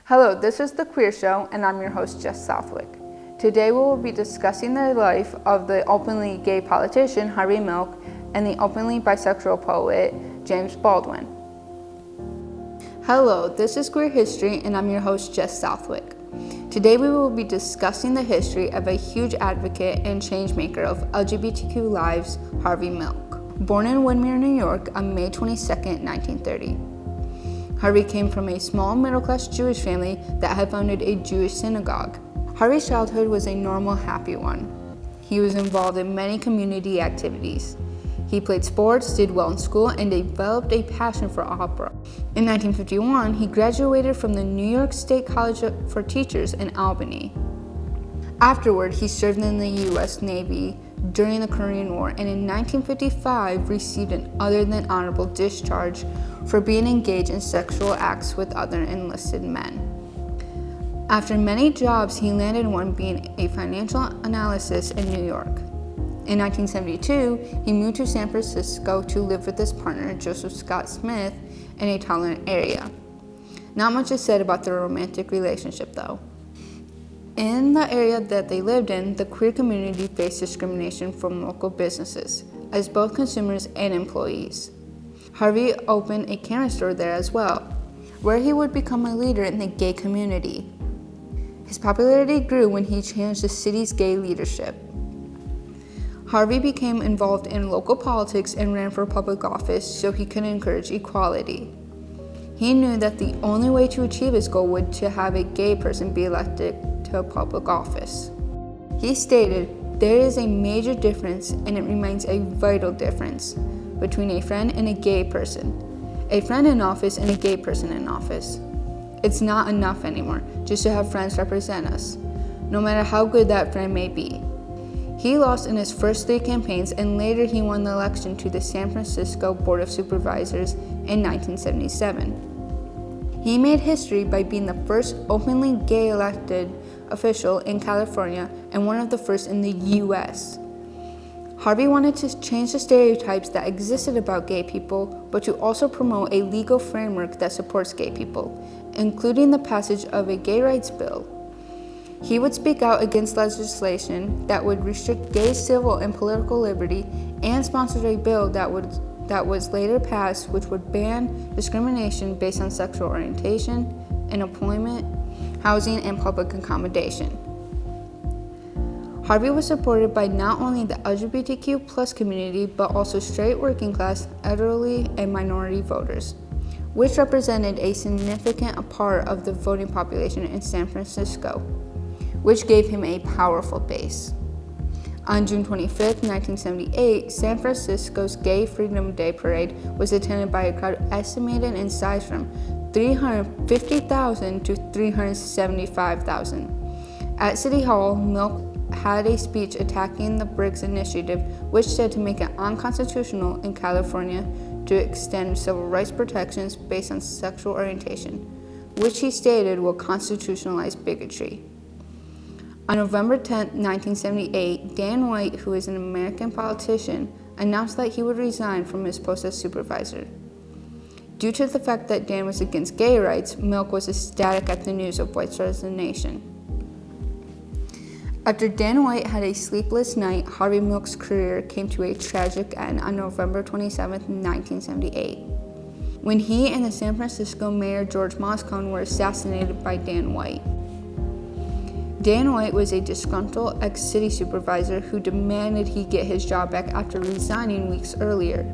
Hello, this is The Queer Show, and I'm your host, Jess. Today we will be discussing the life of the openly gay politician, Harvey Milk, and the openly bisexual poet, James Baldwin. Hello, this is Queer History, and I'm your host, Jess. Today we will be discussing the history of a huge advocate and changemaker of LGBTQ lives, Harvey Milk. Born in Woodmere, New York on May 22, 1930. Harvey came from a small middle-class Jewish family that had founded a Jewish synagogue. Harvey's childhood was a normal, happy one. He was involved in many community activities. He played sports, did well in school, and developed a passion for opera. In 1951, he graduated from the New York State College for Teachers in Albany. Afterward, he served in the U.S. Navy during the Korean War, and in 1955 received an other than honorable discharge for being engaged in sexual acts with other enlisted men. After many jobs, he landed one being a financial analyst in New York. In 1972, he moved to San Francisco to live with his partner, Joseph Scott Smith, in a tolerant area. Not much is said about their romantic relationship, though. In the area that they lived in, the queer community faced discrimination from local businesses, as both consumers and employees. Harvey opened a candy store there as well, where he would become a leader in the gay community. His popularity grew when he changed the city's gay leadership. Harvey became involved in local politics and ran for public office so he could encourage equality. He knew that the only way to achieve his goal would to have a gay person be elected to a public office. He stated, "There is a major difference, and it remains a vital difference, between a friend and a gay person. A friend in office and a gay person in office. It's not enough anymore just to have friends represent us, no matter how good that friend may be." He lost in his first 3 campaigns, and later he won the election to the San Francisco Board of Supervisors in 1977. He made history by being the first openly gay elected official in California and one of the first in the U.S. Harvey wanted to change the stereotypes that existed about gay people, but to also promote a legal framework that supports gay people, including the passage of a gay rights bill. He would speak out against legislation that would restrict gay civil and political liberty, and sponsored a bill that was later passed, which would ban discrimination based on sexual orientation in employment, housing, and public accommodation. Harvey was supported by not only the LGBTQ+ community, but also straight working class, elderly, and minority voters, which represented a significant part of the voting population in San Francisco, which gave him a powerful base. On June 25, 1978, San Francisco's Gay Freedom Day parade was attended by a crowd estimated in size from 350,000 to 375,000. At City Hall, Milk had a speech attacking the Briggs Initiative, which said to make it unconstitutional in California to extend civil rights protections based on sexual orientation, which he stated will constitutionalize bigotry. On November 10, 1978, Dan White, who is an American politician, announced that he would resign from his post as supervisor. Due to the fact that Dan was against gay rights, Milk was ecstatic at the news of White's resignation. After Dan White had a sleepless night, Harvey Milk's career came to a tragic end on November 27, 1978, when he and the San Francisco Mayor George Moscone were assassinated by Dan White. Dan White was a disgruntled ex-city supervisor who demanded he get his job back after resigning weeks earlier.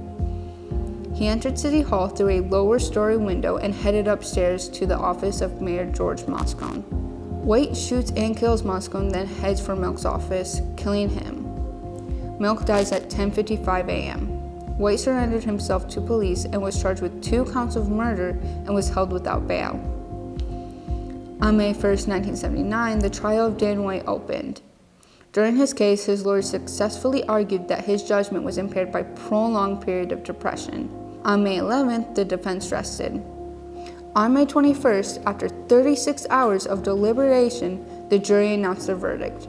He entered City Hall through a lower story window and headed upstairs to the office of Mayor George Moscone. White shoots and kills Moscone, then heads for Milk's office, killing him. Milk dies at 10:55 a.m. White surrendered himself to police and was charged with 2 counts of murder and was held without bail. On May 1, 1979, the trial of Dan White opened. During his case, his lawyer successfully argued that his judgment was impaired by a prolonged period of depression. On May 11th, the defense rested. On May 21st, after 36 hours of deliberation, the jury announced their verdict.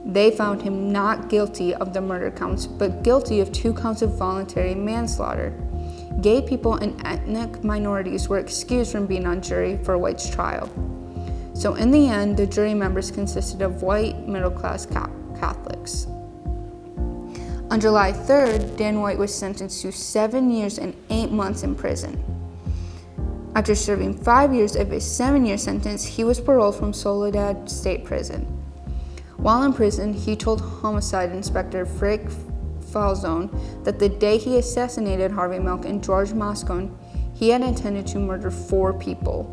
They found him not guilty of the murder counts, but guilty of 2 counts of voluntary manslaughter. Gay people and ethnic minorities were excused from being on jury for White's trial. So in the end, the jury members consisted of white, middle-class Catholics. On July 3rd, Dan White was sentenced to 7 years and 8 months in prison. After serving 5 years of his 7-year sentence, he was paroled from Soledad State Prison. While in prison, he told Homicide Inspector Frank Falzone that the day he assassinated Harvey Milk and George Moscone, he had intended to murder 4 people.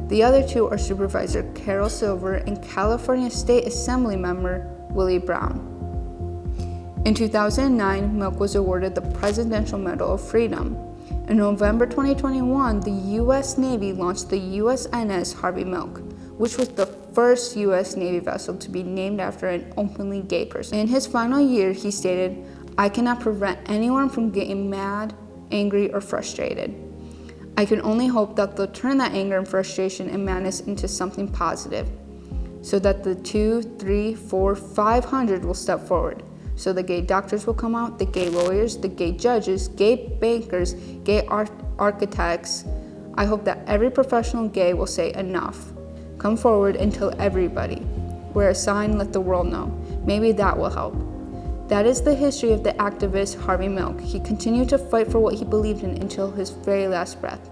The other 2 are Supervisor Carol Silver and California State Assembly member Willie Brown. In 2009, Milk was awarded the Presidential Medal of Freedom. In November 2021, the U.S. Navy launched the USNS Harvey Milk, which was the first U.S. Navy vessel to be named after an openly gay person. In his final year, he stated, "I cannot prevent anyone from getting mad, angry, or frustrated. I can only hope that they'll turn that anger and frustration and madness into something positive, so that the 2, 3, 4, 500 will step forward. So the gay doctors will come out, the gay lawyers, the gay judges, gay bankers, gay architects. I hope that every professional gay will say enough. Come forward and tell everybody. Wear a sign, let the world know. Maybe that will help." That is the history of the activist Harvey Milk. He continued to fight for what he believed in until his very last breath.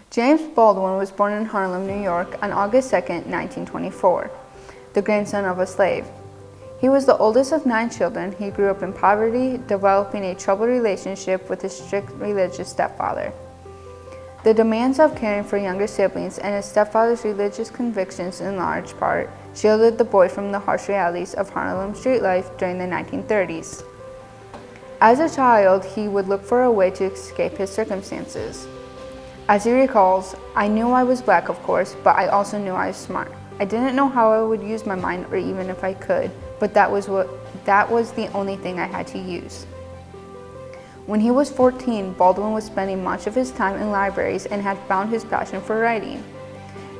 James Baldwin was born in Harlem, New York on August 2, 1924, the grandson of a slave. He was the oldest of 9 children. He grew up in poverty, developing a troubled relationship with his strict religious stepfather. The demands of caring for younger siblings and his stepfather's religious convictions in large part shielded the boy from the harsh realities of Harlem street life during the 1930s. As a child, he would look for a way to escape his circumstances. As he recalls, "I knew I was black, of course, but I also knew I was smart. I didn't know how I would use my mind or even if I could, but that was the only thing I had to use." When he was 14, Baldwin was spending much of his time in libraries and had found his passion for writing.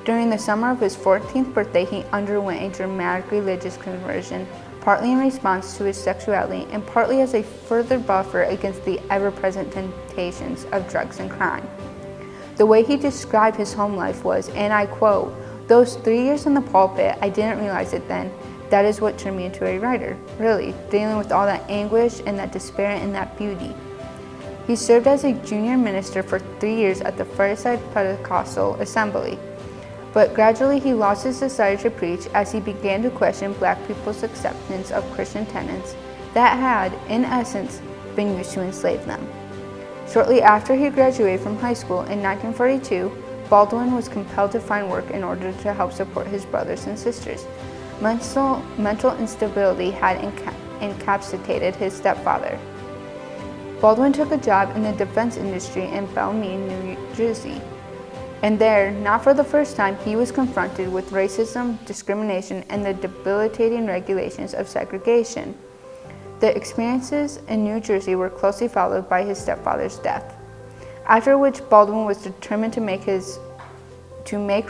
During the summer of his 14th birthday, he underwent a dramatic religious conversion, partly in response to his sexuality and partly as a further buffer against the ever-present temptations of drugs and crime. The way he described his home life was, and I quote, "Those 3 years in the pulpit, I didn't realize it then. That is what turned me into a writer, really, dealing with all that anguish and that despair and that beauty." He served as a junior minister for 3 years at the Fireside Pentecostal Assembly, but gradually he lost his desire to preach as he began to question black people's acceptance of Christian tenets that had, in essence, been used to enslave them. Shortly after he graduated from high school in 1942, Baldwin was compelled to find work in order to help support his brothers and sisters. Mental instability had incapacitated his stepfather. Baldwin took a job in the defense industry in Belmead, New Jersey. And there, not for the first time, he was confronted with racism, discrimination, and the debilitating regulations of segregation. The experiences in New Jersey were closely followed by his stepfather's death, after which Baldwin was determined to make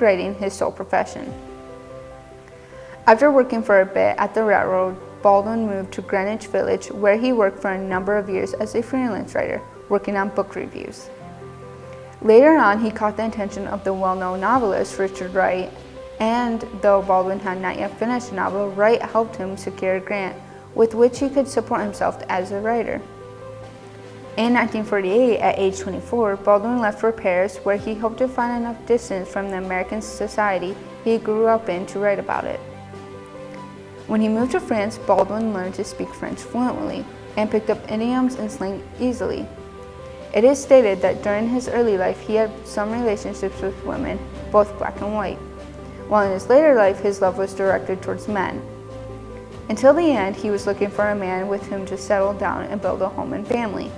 writing his sole profession. After working for a bit at the railroad, Baldwin moved to Greenwich Village, where he worked for a number of years as a freelance writer, working on book reviews. Later on, he caught the attention of the well-known novelist Richard Wright, and though Baldwin had not yet finished a novel, Wright helped him secure a grant with which he could support himself as a writer. In 1948, at age 24, Baldwin left for Paris, where he hoped to find enough distance from the American society he grew up in to write about it. When he moved to France, Baldwin learned to speak French fluently and picked up idioms and slang easily. It is stated that during his early life, he had some relationships with women, both black and white, while in his later life, his love was directed towards men. Until the end, he was looking for a man with whom to settle down and build a home and family.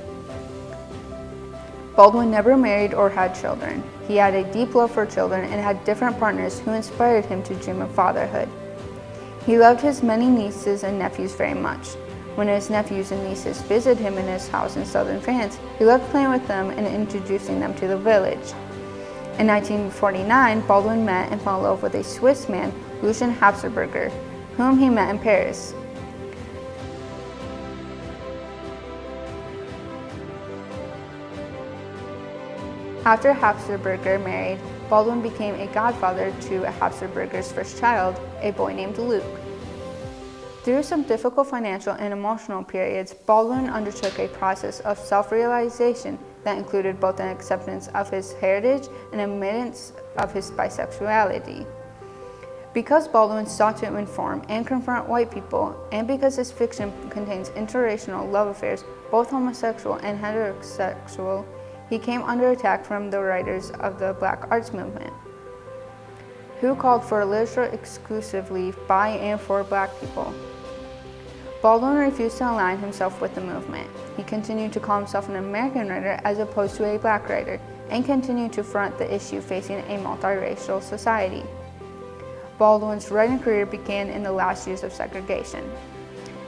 Baldwin never married or had children. He had a deep love for children and had different partners who inspired him to dream of fatherhood. He loved his many nieces and nephews very much. When his nephews and nieces visited him in his house in southern France, he loved playing with them and introducing them to the village. In 1949, Baldwin met and fell in love with a Swiss man, Lucien Habsburger, whom he met in Paris. After Habsburger married, Baldwin became a godfather to Habsburger's first child, a boy named Luke. Through some difficult financial and emotional periods, Baldwin undertook a process of self-realization that included both an acceptance of his heritage and admittance of his bisexuality. Because Baldwin sought to inform and confront white people, and because his fiction contains interracial love affairs, both homosexual and heterosexual, he came under attack from the writers of the Black Arts Movement, who called for literature exclusively by and for Black people. Baldwin refused to align himself with the movement. He continued to call himself an American writer as opposed to a Black writer, and continued to front the issue facing a multiracial society. Baldwin's writing career began in the last years of segregation.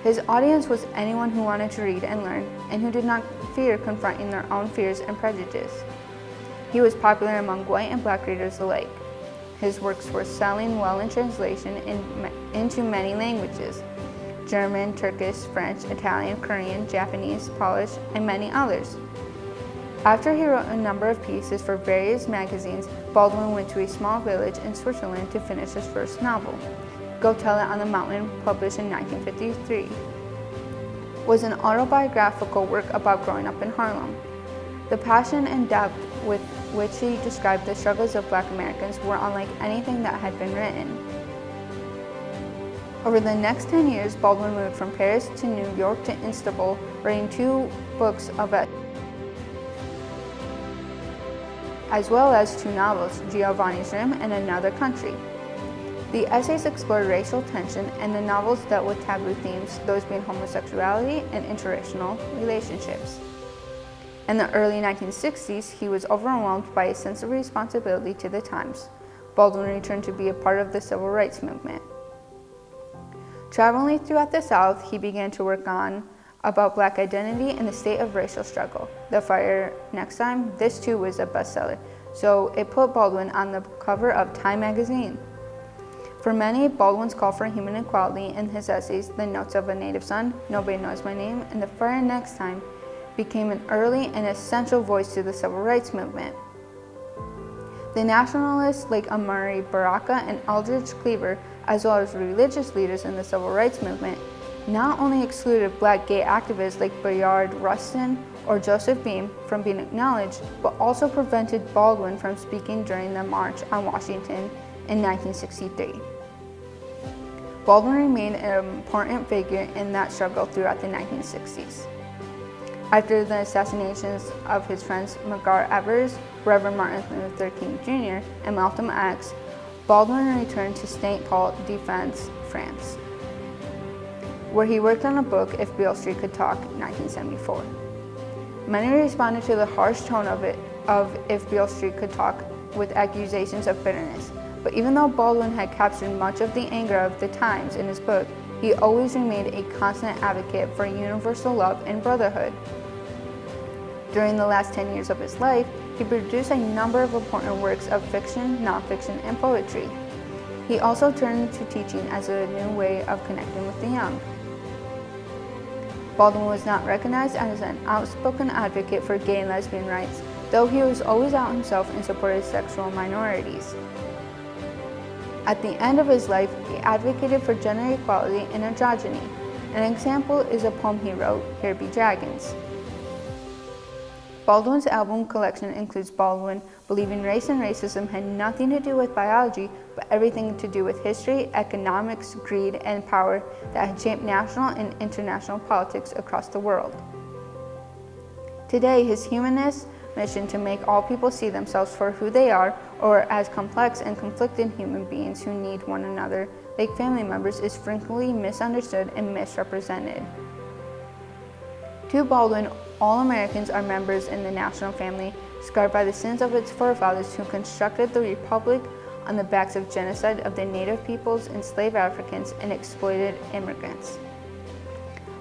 His audience was anyone who wanted to read and learn, and who did not fear confronting their own fears and prejudices. He was popular among white and Black readers alike. His works were selling well in translation into many languages: German, Turkish, French, Italian, Korean, Japanese, Polish, and many others. After he wrote a number of pieces for various magazines, Baldwin went to a small village in Switzerland to finish his first novel, Go Tell It on the Mountain, published in 1953. Was an autobiographical work about growing up in Harlem. The passion and depth with which he described the struggles of Black Americans were unlike anything that had been written. Over the next 10 years, Baldwin moved from Paris to New York to Istanbul, writing 2 books of essays, as well as 2 novels, Giovanni's Room and Another Country. The essays explored racial tension, and the novels dealt with taboo themes, those being homosexuality and interracial relationships. In the early 1960s, he was overwhelmed by a sense of responsibility to the times. Baldwin returned to be a part of the civil rights movement. Traveling throughout the South, he began to work on about Black identity and the state of racial struggle. The Fire Next Time, this too was a bestseller, so it put Baldwin on the cover of Time magazine. For many, Baldwin's call for human equality in his essays, The Notes of a Native Son, Nobody Knows My Name, and The Fire Next Time, became an early and essential voice to the civil rights movement. The nationalists like Amari Baraka and Aldrich Cleaver, as well as religious leaders in the civil rights movement, not only excluded Black gay activists like Bayard Rustin or Joseph Beam from being acknowledged, but also prevented Baldwin from speaking during the March on Washington in 1963. Baldwin remained an important figure in that struggle throughout the 1960s. After the assassinations of his friends Medgar Evers, Reverend Martin Luther King Jr., and Malcolm X, Baldwin returned to St. Paul de France, France, where he worked on a book, If Beale Street Could Talk, in 1974. Many responded to the harsh tone of If Beale Street Could Talk with accusations of bitterness. But even though Baldwin had captured much of the anger of the times in his book, he always remained a constant advocate for universal love and brotherhood. During the last 10 years of his life, he produced a number of important works of fiction, nonfiction, and poetry. He also turned to teaching as a new way of connecting with the young. Baldwin was not recognized as an outspoken advocate for gay and lesbian rights, though he was always out himself in support of sexual minorities. At the end of his life, he advocated for gender equality and androgyny. An example is a poem he wrote, Here Be Dragons. Baldwin's album collection includes Baldwin believing race and racism had nothing to do with biology, but everything to do with history, economics, greed, and power that had shaped national and international politics across the world. Today, his humanist mission to make all people see themselves for who they are, or as complex and conflicted human beings who need one another, like family members, is frequently misunderstood and misrepresented. To Baldwin, all Americans are members in the national family, scarred by the sins of its forefathers who constructed the Republic on the backs of genocide of the native peoples, enslaved Africans, and exploited immigrants.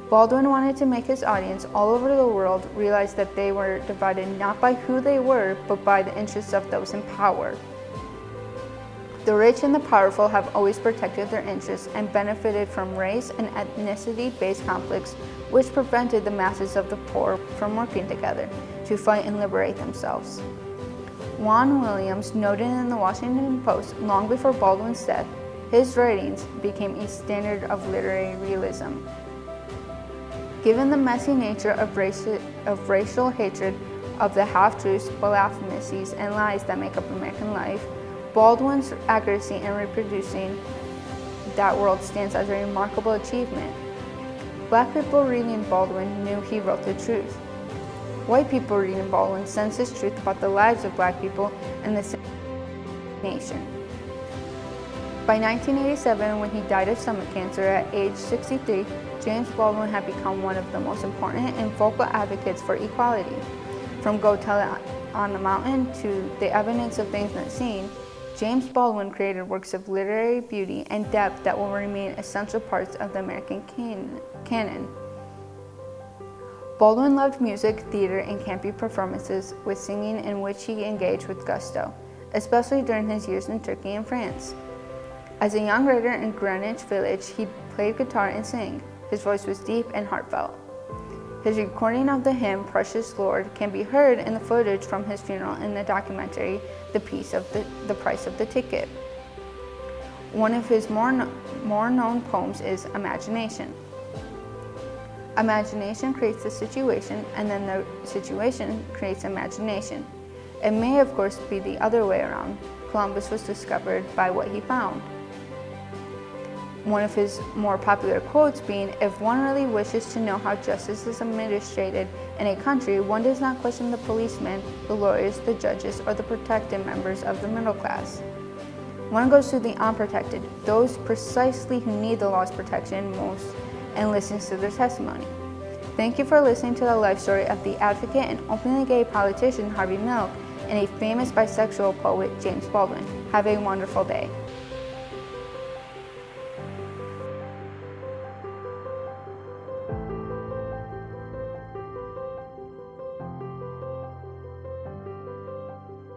Baldwin wanted to make his audience all over the world realize that they were divided not by who they were, but by the interests of those in power. The rich and the powerful have always protected their interests and benefited from race and ethnicity-based conflicts, which prevented the masses of the poor from working together to fight and liberate themselves. Juan Williams noted in the Washington Post long before Baldwin's death, his writings became a standard of literary realism. Given the messy nature of racial hatred, of the half-truths, blasphemies, and lies that make up American life, Baldwin's accuracy in reproducing that world stands as a remarkable achievement. Black people reading Baldwin knew he wrote the truth. White people reading Baldwin sensed his truth about the lives of Black people and the nation. By 1987, when he died of stomach cancer at age 63, James Baldwin had become one of the most important and vocal advocates for equality. From Go Tell It on the Mountain to The Evidence of Things Not Seen, James Baldwin created works of literary beauty and depth that will remain essential parts of the American canon. Baldwin loved music, theater, and campy performances, with singing in which he engaged with gusto, especially during his years in Turkey and France. As a young writer in Greenwich Village, he played guitar and sang. His voice was deep and heartfelt. His recording of the hymn, Precious Lord, can be heard in the footage from his funeral in the documentary, The Price of the Ticket. One of his more known poems is Imagination. Imagination creates the situation, and then the situation creates imagination. It may, of course, be the other way around. Columbus was discovered by what he found. One of his more popular quotes being, "If one really wishes to know how justice is administered in a country, one does not question the policemen, the lawyers, the judges, or the protected members of the middle class. One goes to the unprotected, those precisely who need the law's protection most, and listens to their testimony." Thank you for listening to the life story of the advocate and openly gay politician Harvey Milk and a famous bisexual poet James Baldwin. Have a wonderful day.